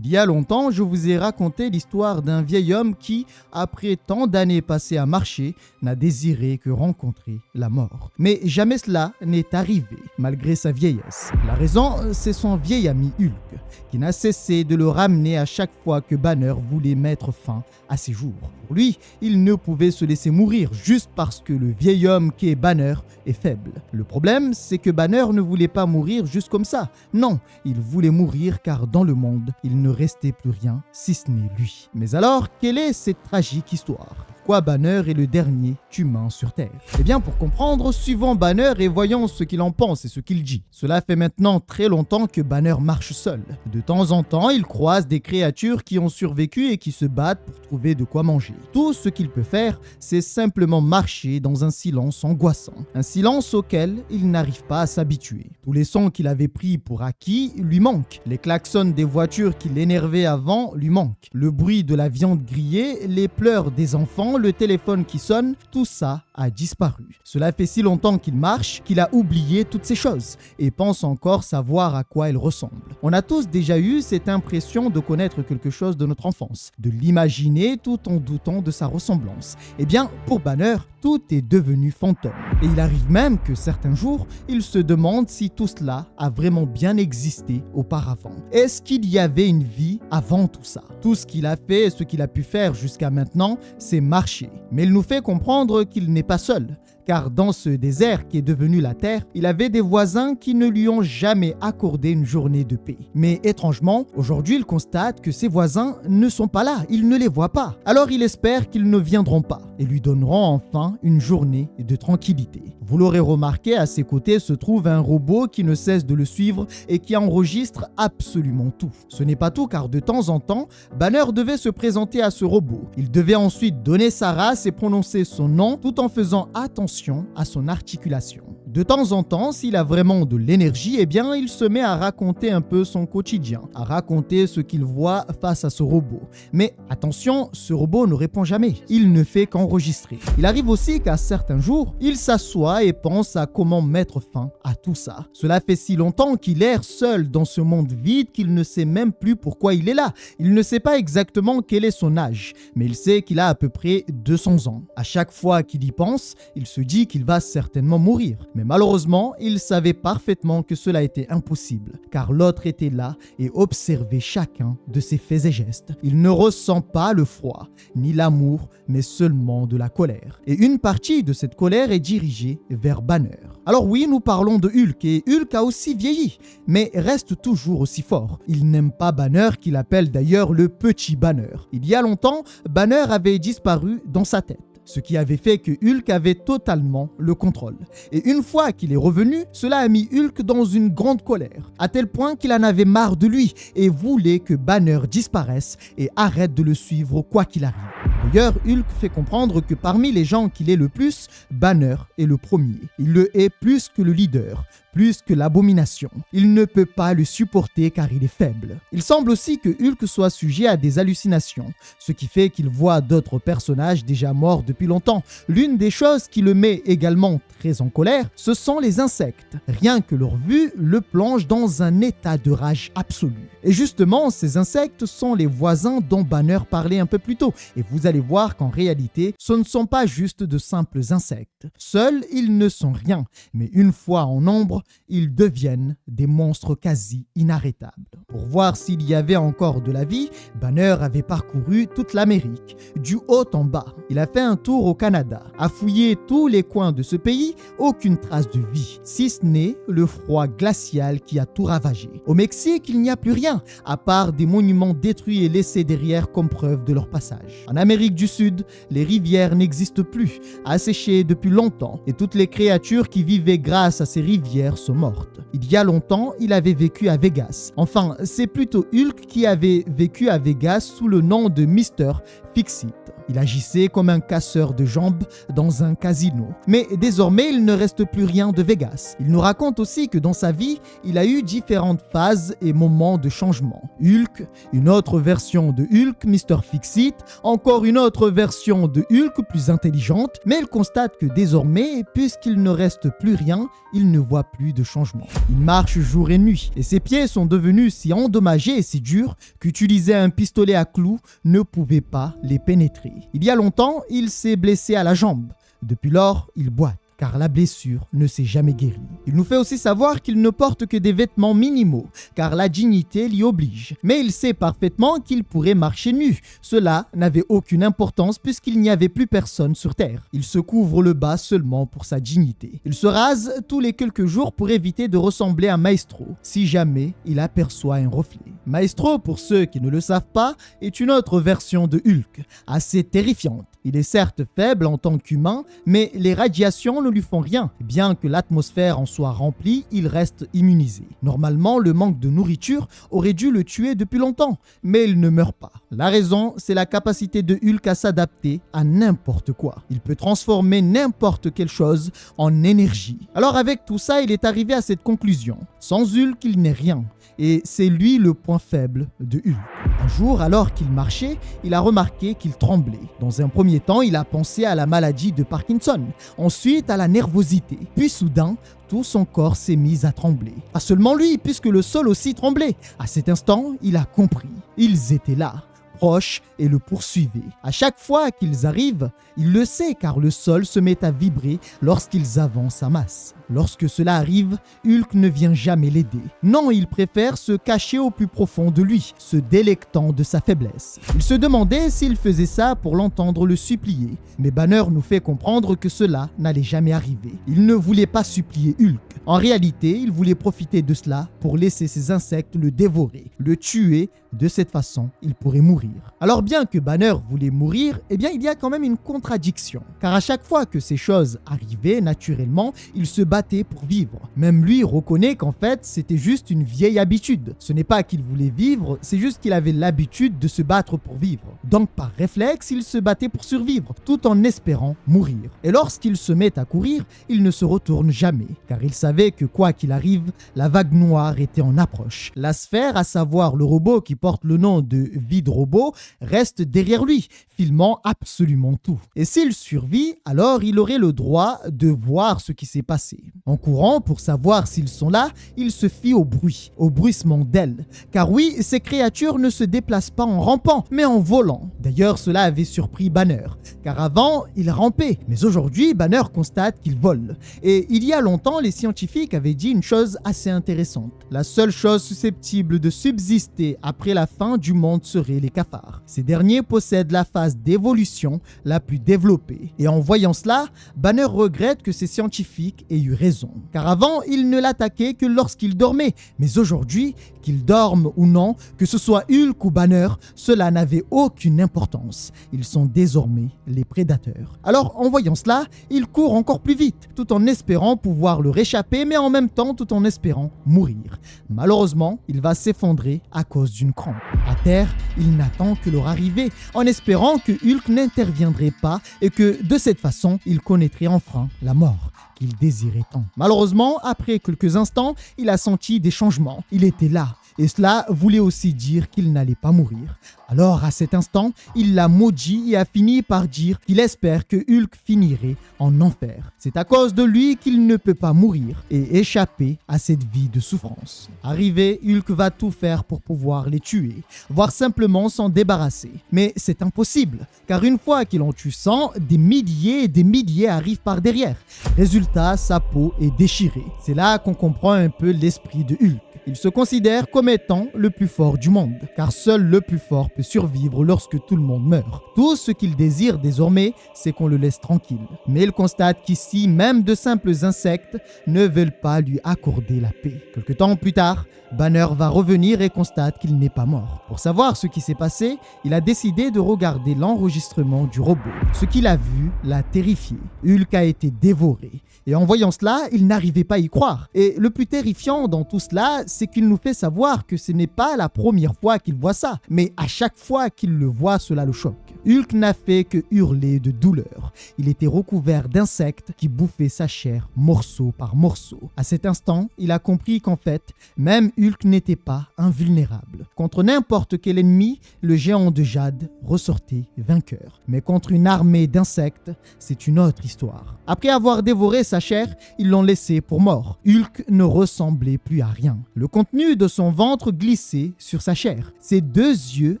Il y a longtemps, je vous ai raconté l'histoire d'un vieil homme qui, après tant d'années passées à marcher, n'a désiré que rencontrer la mort. Mais jamais cela n'est arrivé, malgré sa vieillesse. La raison, c'est son vieil ami Hulk, qui n'a cessé de le ramener à chaque fois que Banner voulait mettre fin à ses jours. Pour lui, il ne pouvait se laisser mourir juste parce que le vieil homme qui est Banner est faible. Le problème, c'est que Banner ne voulait pas mourir juste comme ça. Non, il voulait mourir car dans le monde, il ne restait plus rien si ce n'est lui. Mais alors, quelle est cette tragique histoire ? Pourquoi Banner est le dernier humain sur Terre? Eh bien, pour comprendre, suivons Banner et voyons ce qu'il en pense et ce qu'il dit. Cela fait maintenant très longtemps que Banner marche seul. De temps en temps, il croise des créatures qui ont survécu et qui se battent pour trouver de quoi manger. Tout ce qu'il peut faire, c'est simplement marcher dans un silence angoissant. Un silence auquel il n'arrive pas à s'habituer. Tous les sons qu'il avait pris pour acquis lui manquent. Les klaxons des voitures qui l'énervaient avant lui manquent. Le bruit de la viande grillée, les pleurs des enfants, le téléphone qui sonne, tout ça a disparu. Cela fait si longtemps qu'il marche qu'il a oublié toutes ces choses et pense encore savoir à quoi elles ressemblent. On a tous déjà eu cette impression de connaître quelque chose de notre enfance, de l'imaginer tout en doutant de sa ressemblance. Eh bien, pour Banner, tout est devenu fantôme. Et il arrive même que certains jours, il se demande si tout cela a vraiment bien existé auparavant. Est-ce qu'il y avait une vie avant tout ça? Tout ce qu'il a fait et ce qu'il a pu faire jusqu'à maintenant, c'est marcher. Mais il nous fait comprendre qu'il n'est pas seul. Car dans ce désert qui est devenu la terre, il avait des voisins qui ne lui ont jamais accordé une journée de paix. Mais étrangement, aujourd'hui il constate que ses voisins ne sont pas là, il ne les voit pas. Alors il espère qu'ils ne viendront pas et lui donneront enfin une journée de tranquillité. Vous l'aurez remarqué, à ses côtés se trouve un robot qui ne cesse de le suivre et qui enregistre absolument tout. Ce n'est pas tout car de temps en temps, Banner devait se présenter à ce robot. Il devait ensuite donner sa race et prononcer son nom tout en faisant attention à son articulation. De temps en temps, s'il a vraiment de l'énergie, eh bien, il se met à raconter un peu son quotidien, à raconter ce qu'il voit face à ce robot. Mais attention, ce robot ne répond jamais. Il ne fait qu'enregistrer. Il arrive aussi qu'à certains jours, il s'assoit et pense à comment mettre fin à tout ça. Cela fait si longtemps qu'il erre seul dans ce monde vide qu'il ne sait même plus pourquoi il est là. Il ne sait pas exactement quel est son âge, mais il sait qu'il a à peu près 200 ans. À chaque fois qu'il y pense, il se dit qu'il va certainement mourir. Mais malheureusement, il savait parfaitement que cela était impossible, car l'autre était là et observait chacun de ses faits et gestes. Il ne ressent pas le froid, ni l'amour, mais seulement de la colère. Et une partie de cette colère est dirigée vers Banner. Alors oui, nous parlons de Hulk, et Hulk a aussi vieilli, mais reste toujours aussi fort. Il n'aime pas Banner, qu'il appelle d'ailleurs le petit Banner. Il y a longtemps, Banner avait disparu dans sa tête, ce qui avait fait que Hulk avait totalement le contrôle. Et une fois qu'il est revenu, cela a mis Hulk dans une grande colère, à tel point qu'il en avait marre de lui et voulait que Banner disparaisse et arrête de le suivre quoi qu'il arrive. D'ailleurs, Hulk fait comprendre que parmi les gens qu'il est le plus, Banner est le premier. Il le hait plus que le leader, plus que l'abomination. Il ne peut pas le supporter car il est faible. Il semble aussi que Hulk soit sujet à des hallucinations, ce qui fait qu'il voit d'autres personnages déjà morts depuis longtemps. L'une des choses qui le met également très en colère, ce sont les insectes. Rien que leur vue le plonge dans un état de rage absolue. Et justement, ces insectes sont les voisins dont Banner parlait un peu plus tôt. Et vous allez voir qu'en réalité, ce ne sont pas juste de simples insectes. Seuls, ils ne sont rien. Mais une fois en nombre, ils deviennent des monstres quasi inarrêtables. Pour voir s'il y avait encore de la vie, Banner avait parcouru toute l'Amérique, du haut en bas. Il a fait un tour au Canada, a fouillé tous les coins de ce pays, aucune trace de vie, si ce n'est le froid glacial qui a tout ravagé. Au Mexique, il n'y a plus rien, à part des monuments détruits et laissés derrière comme preuve de leur passage. En Amérique du Sud, les rivières n'existent plus, asséchées depuis longtemps, et toutes les créatures qui vivaient grâce à ces rivières sont mortes. Il y a longtemps, il avait vécu à Vegas. Enfin, c'est plutôt Hulk qui avait vécu à Vegas sous le nom de Mr. Fix-It. Il agissait comme un casseur de jambes dans un casino. Mais désormais, il ne reste plus rien de Vegas. Il nous raconte aussi que dans sa vie, il a eu différentes phases et moments de changement. Hulk, une autre version de Hulk, Mr. Fix-It, encore une autre version de Hulk plus intelligente, mais il constate que désormais, puisqu'il ne reste plus rien, il ne voit plus de changement. Il marche jour et nuit et ses pieds sont devenus si endommagés et si durs qu'utiliser un pistolet à clous ne pouvait pas les pénétrer. Il y a longtemps, il s'est blessé à la jambe. Depuis lors, il boite, car la blessure ne s'est jamais guérie. Il nous fait aussi savoir qu'il ne porte que des vêtements minimaux, car la dignité l'y oblige. Mais il sait parfaitement qu'il pourrait marcher nu. Cela n'avait aucune importance puisqu'il n'y avait plus personne sur Terre. Il se couvre le bas seulement pour sa dignité. Il se rase tous les quelques jours pour éviter de ressembler à Maestro, si jamais il aperçoit un reflet. Maestro, pour ceux qui ne le savent pas, est une autre version de Hulk, assez terrifiante. Il est certes faible en tant qu'humain, mais les radiations ne lui font rien. Bien que l'atmosphère en soit remplie, il reste immunisé. Normalement, le manque de nourriture aurait dû le tuer depuis longtemps, mais il ne meurt pas. La raison, c'est la capacité de Hulk à s'adapter à n'importe quoi. Il peut transformer n'importe quelle chose en énergie. Alors avec tout ça, il est arrivé à cette conclusion. Sans Hulk, il n'est rien. Et c'est lui le point faible de Hulk. Un jour, alors qu'il marchait, il a remarqué qu'il tremblait. Dans un premier temps, il a pensé à la maladie de Parkinson, ensuite à la nervosité. Puis soudain, tout son corps s'est mis à trembler. Pas seulement lui, puisque le sol aussi tremblait. À cet instant, il a compris. Ils étaient là, proches, et le poursuivaient. À chaque fois qu'ils arrivent, il le sait car le sol se met à vibrer lorsqu'ils avancent à masse. Lorsque cela arrive, Hulk ne vient jamais l'aider. Non, il préfère se cacher au plus profond de lui, se délectant de sa faiblesse. Il se demandait s'il faisait ça pour l'entendre le supplier, mais Banner nous fait comprendre que cela n'allait jamais arriver. Il ne voulait pas supplier Hulk. En réalité, il voulait profiter de cela pour laisser ses insectes le dévorer, le tuer. De cette façon, il pourrait mourir. Alors bien que Banner voulait mourir, il y a quand même une contradiction. Car à chaque fois que ces choses arrivaient, naturellement, il se battait pour vivre. Même lui reconnaît qu'en fait, c'était juste une vieille habitude. Ce n'est pas qu'il voulait vivre, c'est juste qu'il avait l'habitude de se battre pour vivre. Donc par réflexe, il se battait pour survivre, tout en espérant mourir. Et lorsqu'il se met à courir, il ne se retourne jamais, car il savait que quoi qu'il arrive, la vague noire était en approche. La sphère, à savoir le robot qui porte le nom de Vide Robot, reste derrière lui, filmant absolument tout. Et s'il survit, alors il aurait le droit de voir ce qui s'est passé. En courant pour savoir s'ils sont là, il se fie au bruit, au bruissement d'ailes. Car oui, ces créatures ne se déplacent pas en rampant, mais en volant. D'ailleurs, cela avait surpris Banner, car avant, il rampait. Mais aujourd'hui, Banner constate qu'il vole. Et il y a longtemps, les scientifiques avaient dit une chose assez intéressante. La seule chose susceptible de subsister après la fin du monde serait les cafards. Ces derniers possèdent la phase d'évolution la plus développée. Et en voyant cela, Banner regrette que ces scientifiques aient eu raison. Car avant, ils ne l'attaquaient que lorsqu'il dormait. Mais aujourd'hui, qu'il dorme ou non, que ce soit Hulk ou Banner, cela n'avait aucune importance. Ils sont désormais les prédateurs. Alors, en voyant cela, il court encore plus vite, tout en espérant pouvoir leur échapper, mais en même temps tout en espérant mourir. Malheureusement, il va s'effondrer à cause d'une crampe. À terre, il n'attend que leur arrivée, en espérant que Hulk n'interviendrait pas et que, de cette façon, il connaîtrait enfin la mort qu'il désirait tant. Malheureusement, après quelques instants, il a senti des changements. Il était là. Et cela voulait aussi dire qu'il n'allait pas mourir. Alors, à cet instant, il l'a maudit et a fini par dire qu'il espère que Hulk finirait en enfer. C'est à cause de lui qu'il ne peut pas mourir et échapper à cette vie de souffrance. Arrivé, Hulk va tout faire pour pouvoir les tuer, voire simplement s'en débarrasser. Mais c'est impossible, car une fois qu'il en tue 100, des milliers et des milliers arrivent par derrière. Résultat, sa peau est déchirée. C'est là qu'on comprend un peu l'esprit de Hulk. Il se considère comme étant le plus fort du monde, car seul le plus fort peut survivre lorsque tout le monde meurt. Tout ce qu'il désire désormais, c'est qu'on le laisse tranquille. Mais il constate qu'ici, même de simples insectes ne veulent pas lui accorder la paix. Quelque temps plus tard, Banner va revenir et constate qu'il n'est pas mort. Pour savoir ce qui s'est passé, il a décidé de regarder l'enregistrement du robot. Ce qu'il a vu l'a terrifié. Hulk a été dévoré. Et en voyant cela, il n'arrivait pas à y croire. Et le plus terrifiant dans tout cela, c'est qu'il nous fait savoir que ce n'est pas la première fois qu'il voit ça, mais à chaque fois qu'il le voit, cela le choque. Hulk n'a fait que hurler de douleur. Il était recouvert d'insectes qui bouffaient sa chair morceau par morceau. À cet instant, il a compris qu'en fait, même Hulk n'était pas invulnérable. Contre n'importe quel ennemi, le géant de jade ressortait vainqueur. Mais contre une armée d'insectes, c'est une autre histoire. Après avoir dévoré sa chair, ils l'ont laissé pour mort. Hulk ne ressemblait plus à rien. Le contenu de son ventre glissait sur sa chair. Ses 2 yeux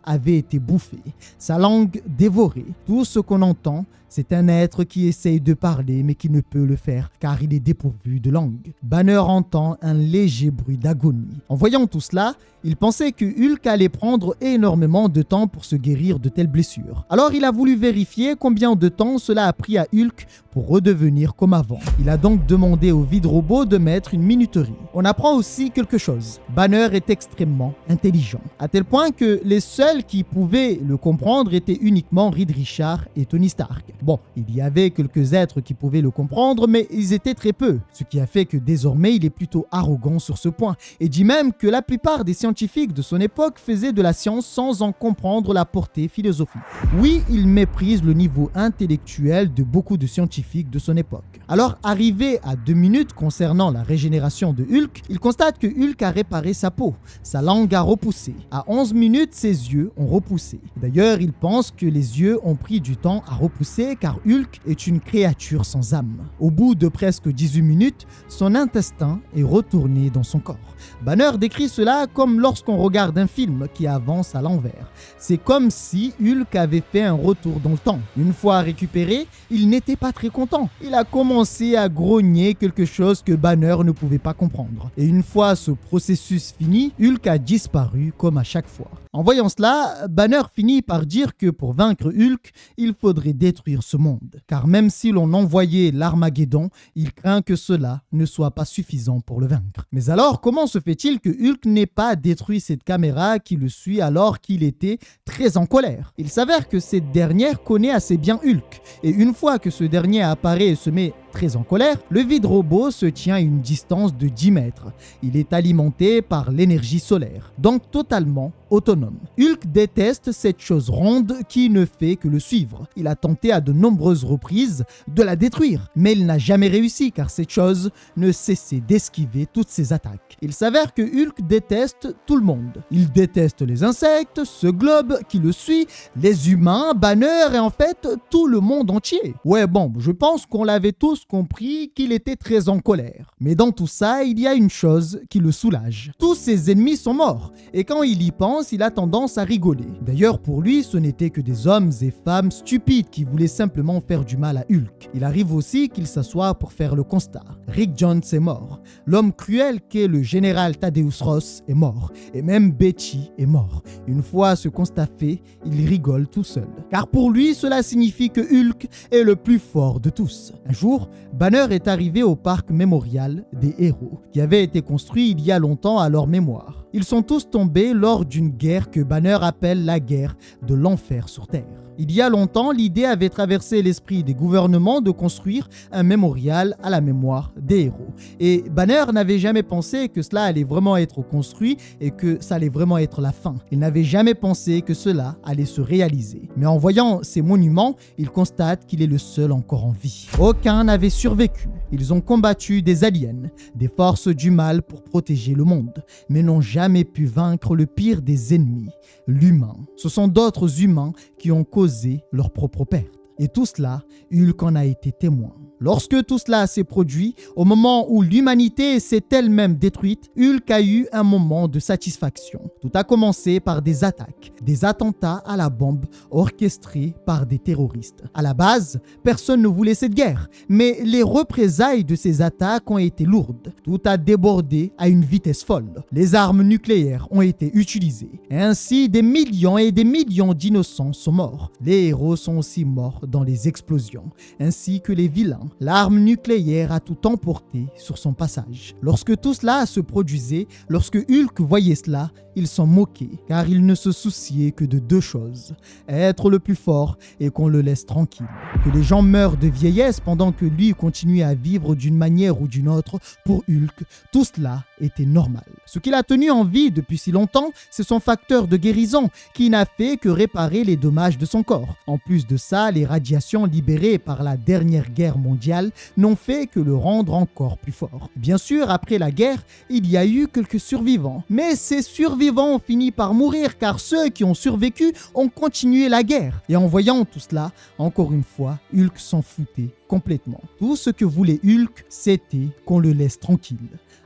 avaient été bouffés, sa langue dévorée. Tout ce qu'on entend, c'est un être qui essaye de parler mais qui ne peut le faire car il est dépourvu de langue. Banner entend un léger bruit d'agonie. En voyant tout cela, il pensait que Hulk allait prendre énormément de temps pour se guérir de telles blessures. Alors il a voulu vérifier combien de temps cela a pris à Hulk pour redevenir comme avant. Il a donc demandé au vide robot de mettre une minuterie. On apprend aussi quelque chose. Banner est extrêmement intelligent, à tel point que les seuls qui pouvaient le comprendre étaient uniquement Reed Richards et Tony Stark. Bon, il y avait quelques êtres qui pouvaient le comprendre, mais ils étaient très peu, ce qui a fait que désormais il est plutôt arrogant sur ce point, et dit même que la plupart des scientifiques de son époque faisaient de la science sans en comprendre la portée philosophique. Oui, il méprise le niveau intellectuel de beaucoup de scientifiques de son époque. Alors, arrivé à 2 minutes concernant la régénération de Hulk, il constate que Hulk a réparé sa peau, sa langue a repoussé. À 11 minutes, ses yeux ont repoussé. D'ailleurs, il pense que les yeux ont pris du temps à repousser car Hulk est une créature sans âme. Au bout de presque 18 minutes, son intestin est retourné dans son corps. Banner décrit cela comme lorsqu'on regarde un film qui avance à l'envers. C'est comme si Hulk avait fait un retour dans le temps. Une fois récupéré, il n'était pas très content. Il a commencé à grogner quelque chose que Banner ne pouvait pas comprendre. Et une fois ce processus fini, Hulk a disparu comme à chaque fois. En voyant cela, Banner finit par dire que pour vaincre Hulk, il faudrait détruire ce monde. Car même si l'on envoyait l'Armageddon, il craint que cela ne soit pas suffisant pour le vaincre. Mais alors, comment se fait-il que Hulk n'ait pas détruit cette caméra qui le suit alors qu'il était très en colère? Il s'avère que cette dernière connaît assez bien Hulk. Et une fois que ce dernier apparaît et se met très en colère, le vide robot se tient à une distance de 10 mètres. Il est alimenté par l'énergie solaire, donc totalement autonome. Hulk déteste cette chose ronde qui ne fait que le suivre. Il a tenté à de nombreuses reprises de la détruire, mais il n'a jamais réussi car cette chose ne cessait d'esquiver toutes ses attaques. Il s'avère que Hulk déteste tout le monde. Il déteste les insectes, ce globe qui le suit, les humains, Banner et en fait tout le monde entier. Ouais bon, je pense qu'on l'avait tous compris qu'il était très en colère. Mais dans tout ça, il y a une chose qui le soulage. Tous ses ennemis sont morts et quand il y pense, il a tendance à rigoler. D'ailleurs, pour lui, ce n'étaient que des hommes et femmes stupides qui voulaient simplement faire du mal à Hulk. Il arrive aussi qu'il s'assoie pour faire le constat. Rick Jones est mort. L'homme cruel qu'est le général Thaddeus Ross est mort. Et même Betty est mort. Une fois ce constat fait, il rigole tout seul. Car pour lui, cela signifie que Hulk est le plus fort de tous. Un jour, Banner est arrivé au parc mémorial des héros, qui avait été construit il y a longtemps à leur mémoire. Ils sont tous tombés lors d'une guerre que Banner appelle la guerre de l'enfer sur Terre. Il y a longtemps, l'idée avait traversé l'esprit des gouvernements de construire un mémorial à la mémoire des héros. Et Banner n'avait jamais pensé que cela allait vraiment être construit et que ça allait vraiment être la fin. Il n'avait jamais pensé que cela allait se réaliser. Mais en voyant ces monuments, il constate qu'il est le seul encore en vie. Aucun n'avait survécu. Ils ont combattu des aliens, des forces du mal pour protéger le monde, mais n'ont jamais pu vaincre le pire des ennemis, l'humain. Ce sont d'autres humains qui ont causé leur propre perte. Et tout cela, Hulk en a été témoin. Lorsque tout cela s'est produit, au moment où l'humanité s'est elle-même détruite, Hulk a eu un moment de satisfaction. Tout a commencé par des attaques, des attentats à la bombe orchestrés par des terroristes. À la base, personne ne voulait cette guerre, mais les représailles de ces attaques ont été lourdes. Tout a débordé à une vitesse folle. Les armes nucléaires ont été utilisées. Et ainsi, des millions et des millions d'innocents sont morts. Les héros sont aussi morts dans les explosions, ainsi que les vilains. temps, l'arme nucléaire a tout emporté sur son passage. Lorsque tout cela se produisait, lorsque Hulk voyait cela, il s'en moquait, car il ne se souciait que de deux choses, être le plus fort et qu'on le laisse tranquille. Que les gens meurent de vieillesse pendant que lui continuait à vivre d'une manière ou d'une autre, pour Hulk, tout cela était normal. Ce qui l'a tenu en vie depuis si longtemps, c'est son facteur de guérison, qui n'a fait que réparer les dommages de son corps. En plus de ça, les radiations libérées par la dernière guerre mondiale n'ont fait que le rendre encore plus fort. Bien sûr, après la guerre, il y a eu quelques survivants, mais ces survivants ont fini par mourir car ceux qui ont survécu ont continué la guerre. Et en voyant tout cela, encore une fois, Hulk s'en foutait complètement. Tout ce que voulait Hulk, c'était qu'on le laisse tranquille.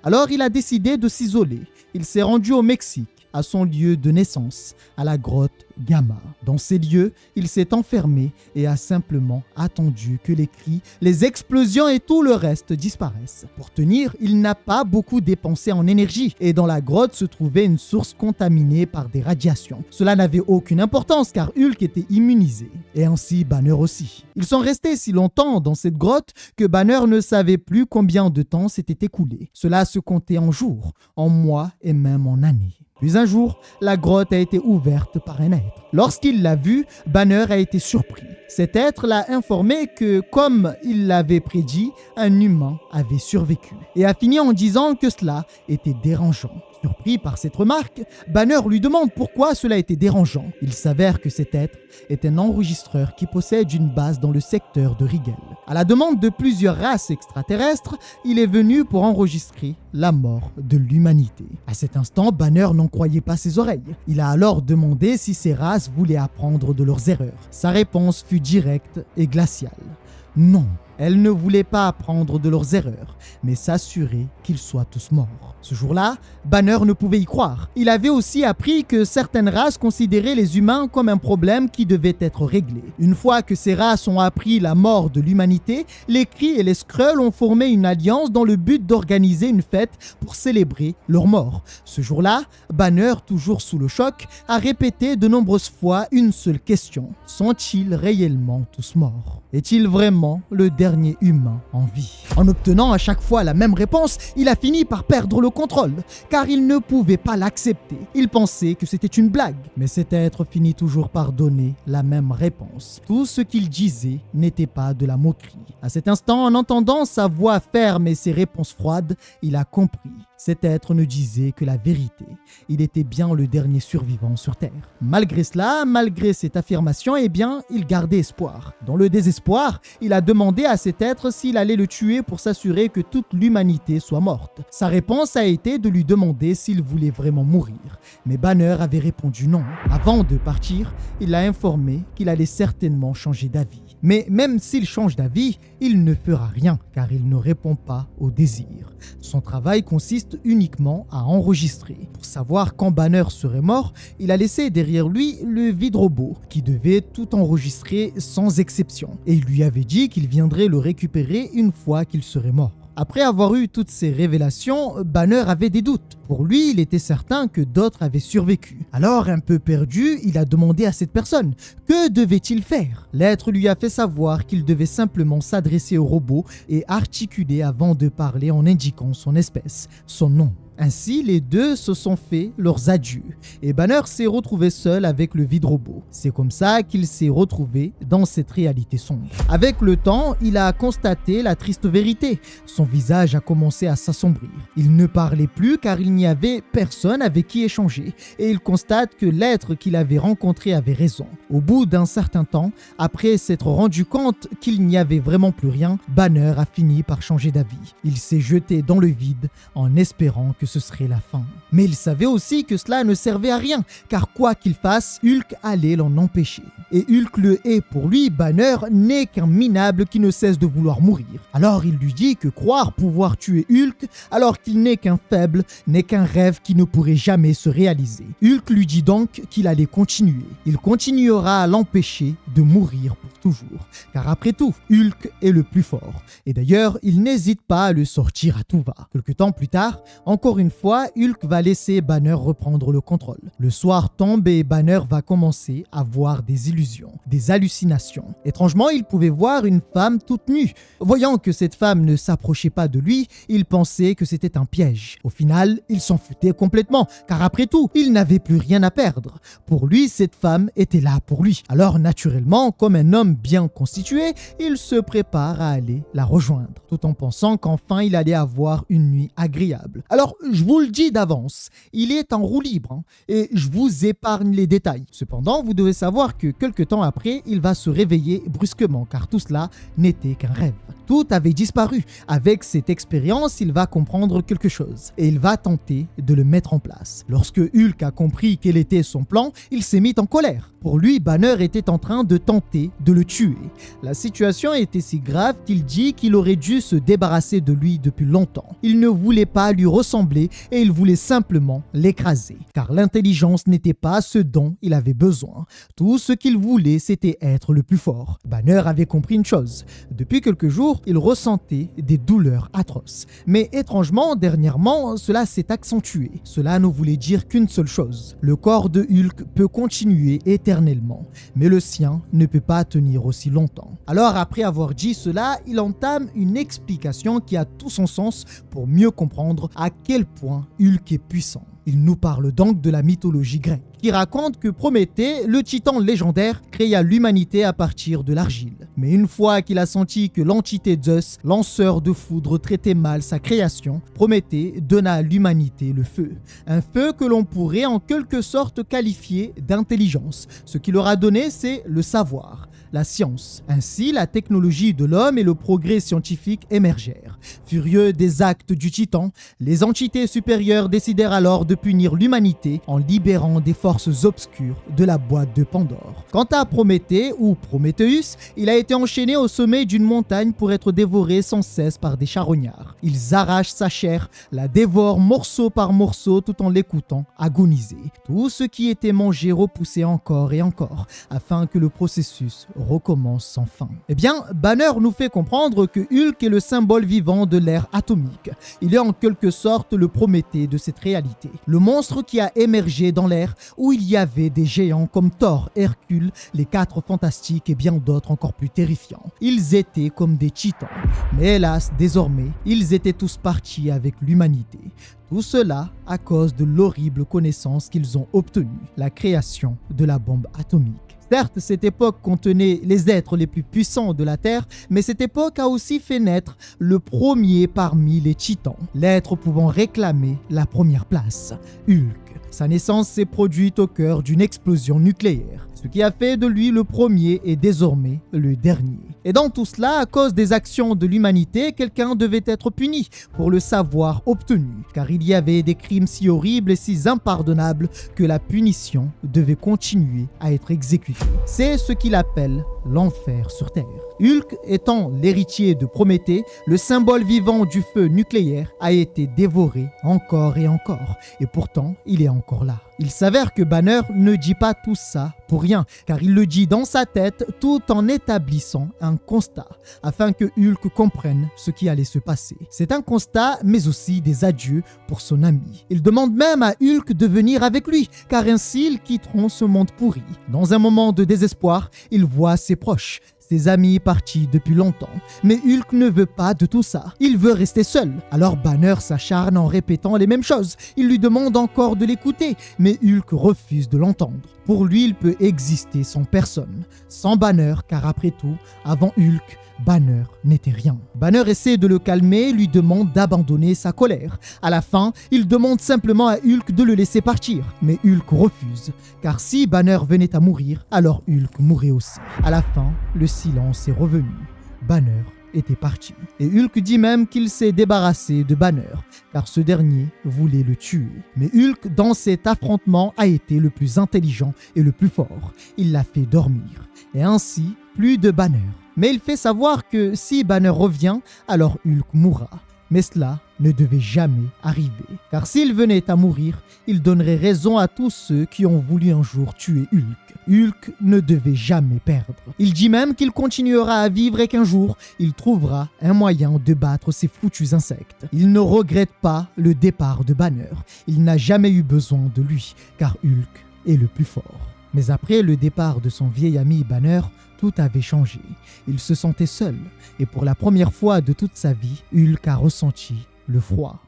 Alors il a décidé de s'isoler. Il s'est rendu au Mexique, à son lieu de naissance, à la grotte Gamma. Dans ces lieux, il s'est enfermé et a simplement attendu que les cris, les explosions et tout le reste disparaissent. Pour tenir, il n'a pas beaucoup dépensé en énergie et dans la grotte se trouvait une source contaminée par des radiations. Cela n'avait aucune importance car Hulk était immunisé et ainsi Banner aussi. Ils sont restés si longtemps dans cette grotte que Banner ne savait plus combien de temps s'était écoulé. Cela se comptait en jours, en mois et même en années. Puis un jour, la grotte a été ouverte par un être. Lorsqu'il l'a vu, Banner a été surpris. Cet être l'a informé que, comme il l'avait prédit, un humain avait survécu et a fini en disant que cela était dérangeant. Surpris par cette remarque, Banner lui demande pourquoi cela était dérangeant. Il s'avère que cet être est un enregistreur qui possède une base dans le secteur de Rigel. À la demande de plusieurs races extraterrestres, il est venu pour enregistrer la mort de l'humanité. À cet instant, Banner n'en croyait pas ses oreilles. Il a alors demandé si ces races voulaient apprendre de leurs erreurs. Sa réponse fut directe et glaciale. Non, elles ne voulaient pas apprendre de leurs erreurs, mais s'assurer qu'ils soient tous morts. Ce jour-là, Banner ne pouvait y croire. Il avait aussi appris que certaines races considéraient les humains comme un problème qui devait être réglé. Une fois que ces races ont appris la mort de l'humanité, les Kree et les Skrulls ont formé une alliance dans le but d'organiser une fête pour célébrer leur mort. Ce jour-là, Banner, toujours sous le choc, a répété de nombreuses fois une seule question. Sont-ils réellement tous morts? Est-il vraiment le dernier humain en vie? En obtenant à chaque fois la même réponse, il a fini par perdre le contrôle, car il ne pouvait pas l'accepter. Il pensait que c'était une blague, mais cet être finit toujours par donner la même réponse. Tout ce qu'il disait n'était pas de la moquerie. À cet instant, en entendant sa voix ferme et ses réponses froides, il a compris. Cet être ne disait que la vérité. Il était bien le dernier survivant sur Terre. Malgré cela, malgré cette affirmation, il gardait espoir. Dans le désespoir, il a demandé à cet être s'il allait le tuer pour s'assurer que toute l'humanité soit morte. Sa réponse a été de lui demander s'il voulait vraiment mourir. Mais Banner avait répondu non. Avant de partir, il l'a informé qu'il allait certainement changer d'avis. Mais même s'il change d'avis, il ne fera rien car il ne répond pas au désir. Son travail consiste uniquement à enregistrer. Pour savoir quand Banner serait mort, il a laissé derrière lui le vide robot qui devait tout enregistrer sans exception. Et il lui avait dit qu'il viendrait le récupérer une fois qu'il serait mort. Après avoir eu toutes ces révélations, Banner avait des doutes. Pour lui, il était certain que d'autres avaient survécu. Alors, un peu perdu, il a demandé à cette personne « Que devait-il faire ?» L'être lui a fait savoir qu'il devait simplement s'adresser au robot et articuler avant de parler en indiquant son espèce, son nom. Ainsi, les deux se sont fait leurs adieux et Banner s'est retrouvé seul avec le vide robot. C'est comme ça qu'il s'est retrouvé dans cette réalité sombre. Avec le temps, il a constaté la triste vérité. Son visage a commencé à s'assombrir. Il ne parlait plus car il n'y avait personne avec qui échanger et il constate que l'être qu'il avait rencontré avait raison. Au bout d'un certain temps, après s'être rendu compte qu'il n'y avait vraiment plus rien, Banner a fini par changer d'avis. Il s'est jeté dans le vide en espérant que ce serait la fin. Mais il savait aussi que cela ne servait à rien, car quoi qu'il fasse, Hulk allait l'en empêcher. Et Hulk le hait. Pour lui, Banner n'est qu'un minable qui ne cesse de vouloir mourir. Alors il lui dit que croire pouvoir tuer Hulk, alors qu'il n'est qu'un faible, n'est qu'un rêve qui ne pourrait jamais se réaliser. Hulk lui dit donc qu'il allait continuer. Il continuera à l'empêcher de mourir pour toujours. Car après tout, Hulk est le plus fort. Et d'ailleurs, il n'hésite pas à le sortir à tout va. Quelque temps plus tard, encore une fois, Hulk va laisser Banner reprendre le contrôle. Le soir tombe et Banner va commencer à voir des illusions, des hallucinations. Étrangement, il pouvait voir une femme toute nue. Voyant que cette femme ne s'approchait pas de lui, il pensait que c'était un piège. Au final, il s'en foutait complètement, car après tout, il n'avait plus rien à perdre. Pour lui, cette femme était là pour lui. Alors naturellement, comme un homme bien constitué, il se prépare à aller la rejoindre, tout en pensant qu'enfin il allait avoir une nuit agréable. Alors, je vous le dis d'avance, il est en roue libre, et je vous épargne les détails. Cependant, vous devez savoir que quelque temps après, il va se réveiller brusquement, car tout cela n'était qu'un rêve. Tout avait disparu. Avec cette expérience, il va comprendre quelque chose et il va tenter de le mettre en place. Lorsque Hulk a compris quel était son plan, il s'est mis en colère. Pour lui, Banner était en train de tenter de le tuer. La situation était si grave qu'il dit qu'il aurait dû se débarrasser de lui depuis longtemps. Il ne voulait pas lui ressembler et il voulait simplement l'écraser. Car l'intelligence n'était pas ce dont il avait besoin. Tout ce qu'il voulait, c'était être le plus fort. Banner avait compris une chose. Depuis quelques jours, il ressentait des douleurs atroces. Mais étrangement, dernièrement, cela s'est accentué. Cela ne voulait dire qu'une seule chose. Le corps de Hulk peut continuer éternellement, mais le sien ne peut pas tenir aussi longtemps. Alors après avoir dit cela, il entame une explication qui a tout son sens pour mieux comprendre à quel point Hulk est puissant. Il nous parle donc de la mythologie grecque, qui raconte que Prométhée, le titan légendaire, créa l'humanité à partir de l'argile. Mais une fois qu'il a senti que l'entité Zeus, lanceur de foudre, traitait mal sa création, Prométhée donna à l'humanité le feu. Un feu que l'on pourrait en quelque sorte qualifier d'intelligence. Ce qu'il leur a donné, c'est le savoir, la science. Ainsi, la technologie de l'homme et le progrès scientifique émergèrent. Furieux des actes du titan, les entités supérieures décidèrent alors de punir l'humanité en libérant des forces obscures de la boîte de Pandore. Quant à Prométhée ou Prométhéeus, il a été enchaîné au sommet d'une montagne pour être dévoré sans cesse par des charognards. Ils arrachent sa chair, la dévorent morceau par morceau tout en l'écoutant agoniser. Tout ce qui était mangé repoussait encore et encore afin que le processus recommence sans fin. Eh bien, Banner nous fait comprendre que Hulk est le symbole vivant de l'ère atomique. Il est en quelque sorte le Prométhée de cette réalité. Le monstre qui a émergé dans l'ère où il y avait des géants comme Thor, Hercule, les 4 fantastiques et bien d'autres encore plus terrifiants. Ils étaient comme des titans. Mais hélas, désormais, ils étaient tous partis avec l'humanité. Tout cela à cause de l'horrible connaissance qu'ils ont obtenue, la création de la bombe atomique. Certes, cette époque contenait les êtres les plus puissants de la Terre, mais cette époque a aussi fait naître le premier parmi les titans, l'être pouvant réclamer la première place, Hulk. Sa naissance s'est produite au cœur d'une explosion nucléaire, ce qui a fait de lui le premier et désormais le dernier. Et dans tout cela, à cause des actions de l'humanité, quelqu'un devait être puni pour le savoir obtenu, car il y avait des crimes si horribles et si impardonnables que la punition devait continuer à être exécutée. C'est ce qu'il appelle l'enfer sur Terre. Hulk, étant l'héritier de Prométhée, le symbole vivant du feu nucléaire, a été dévoré encore et encore, et pourtant il est encore là. Il s'avère que Banner ne dit pas tout ça pour rien, car il le dit dans sa tête tout en établissant un constat, afin que Hulk comprenne ce qui allait se passer. C'est un constat, mais aussi des adieux pour son ami. Il demande même à Hulk de venir avec lui, car ainsi ils quitteront ce monde pourri. Dans un moment de désespoir, il voit ses proches, ses amis partis depuis longtemps. Mais Hulk ne veut pas de tout ça. Il veut rester seul. Alors Banner s'acharne en répétant les mêmes choses. Il lui demande encore de l'écouter, mais Hulk refuse de l'entendre. Pour lui, il peut exister sans personne, sans Banner, car après tout, avant Hulk, Banner n'était rien. Banner essaie de le calmer, lui demande d'abandonner sa colère. À la fin, il demande simplement à Hulk de le laisser partir. Mais Hulk refuse, car si Banner venait à mourir, alors Hulk mourrait aussi. À la fin, le silence est revenu. Banner était parti. Et Hulk dit même qu'il s'est débarrassé de Banner, car ce dernier voulait le tuer. Mais Hulk, dans cet affrontement, a été le plus intelligent et le plus fort. Il l'a fait dormir. Et ainsi, plus de Banner. Mais il fait savoir que si Banner revient, alors Hulk mourra. Mais cela ne devait jamais arriver. Car s'il venait à mourir, il donnerait raison à tous ceux qui ont voulu un jour tuer Hulk. Hulk ne devait jamais perdre. Il dit même qu'il continuera à vivre et qu'un jour, il trouvera un moyen de battre ces foutus insectes. Il ne regrette pas le départ de Banner. Il n'a jamais eu besoin de lui, car Hulk est le plus fort. Mais après le départ de son vieil ami Banner, tout avait changé. Il se sentait seul, et pour la première fois de toute sa vie, Hulk a ressenti le froid.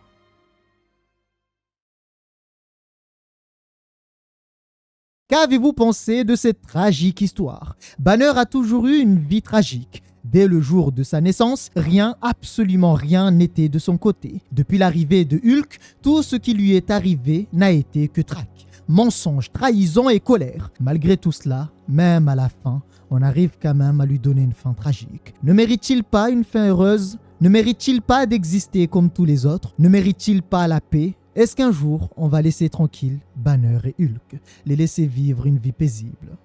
Qu'avez-vous pensé de cette tragique histoire? Banner a toujours eu une vie tragique. Dès le jour de sa naissance, rien, absolument rien n'était de son côté. Depuis l'arrivée de Hulk, tout ce qui lui est arrivé n'a été que trac. Mensonges, trahison et colère. Malgré tout cela, même à la fin, on arrive quand même à lui donner une fin tragique. Ne mérite-t-il pas une fin heureuse? Ne mérite-t-il pas d'exister comme tous les autres? Ne mérite-t-il pas la paix? Est-ce qu'un jour, on va laisser tranquille Banner et Hulk, les laisser vivre une vie paisible?